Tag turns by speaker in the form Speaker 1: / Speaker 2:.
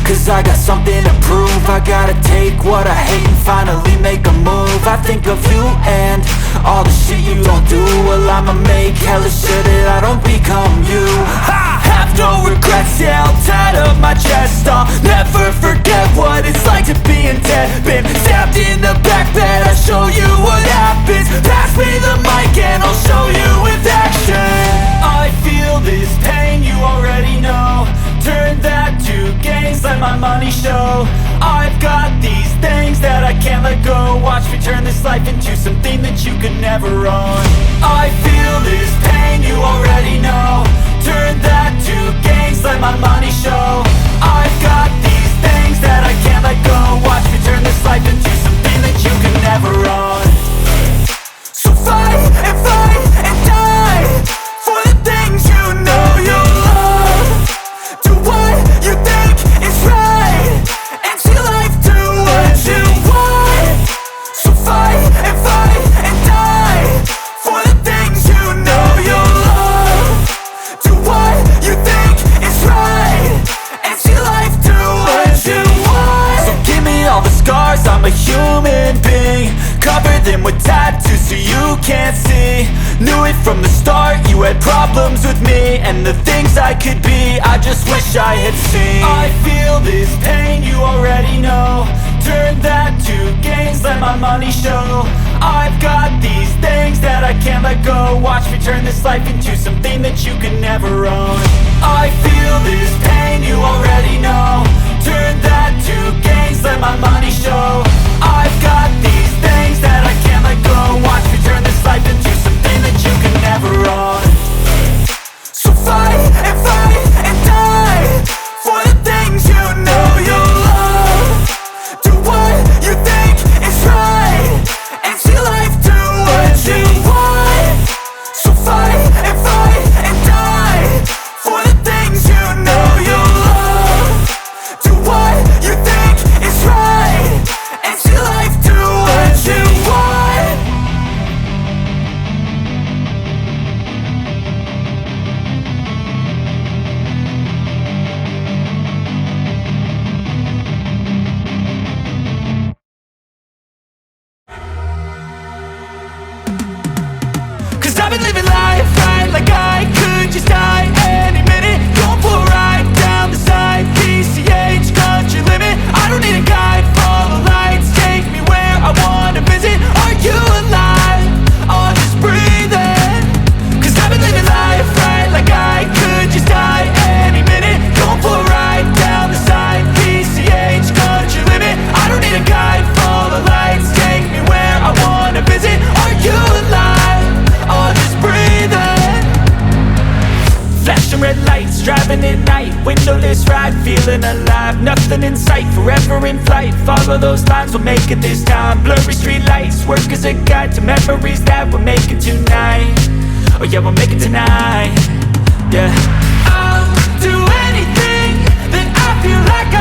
Speaker 1: Cause I got something to prove. I gotta take what I hate and finally make a move. I think of you and all the shit you don't do. Well, I'ma make hella sure that I don't become you. I have no regrets, yeah, I'll tie up my chest. I'll never forget what it's like to be in debt. Been stabbed in the back bed, I'll show you what happens. Pass me the mic and I'll show you with action. I feel this pain, you already know. Turn that to gains, let my money show. I've got these things that I can't let go. Watch me turn this life into something that you could never own. I feel this pain, you already know. Turn that to gains, let my money show. I've got these things that I can't let go. Watch me turn this life into something that you could never own. So fight and die for the things you know you love. Do what you think is right and see life do what you want. So fight and die for the things you know you love. Do what you think is right and see life do what you want. So give me all the scars, I'm a human being. Cover them with tattoos so you can't see. Knew it from the start, you had problems with me and the things I could be, I just wish I had seen. I feel this pain, you already know. Turn that to gains, let my money show. I've got these things that I can't let go. Watch me turn this life into something that you can never own. I feel this pain, you already know. Turn that to gains, let my money show. I've got these things that I can't let go. Watch me turn this life into something that you can never own. So fight and die for the things you know you love. Do what you think is right and see life do what you want. So fight and die for the things you know you love. Do what you think is right and see life do what you want. Cause I've been living life right like I could just die any minute. Going for a ride down the side, PCH, country limit. I don't need a guide, follow lights, take me where I wanna visit. Are you alive? I'll just breathe in. Cause I've been living life right like I could just die any minute. Going for a ride down the side, PCH, country limit. I don't need a guide, follow lights, take me where I wanna visit. Are you alive? I'll just breathe in. Flashing red lights, driving at night. Windowless ride, feeling alive. Nothing in sight, forever in flight. Follow those lines, we'll make it this time. Blurry street lights, work as a guide to memories that we're making tonight. Oh yeah, we'll make it tonight. Yeah. I'll do anything that I feel like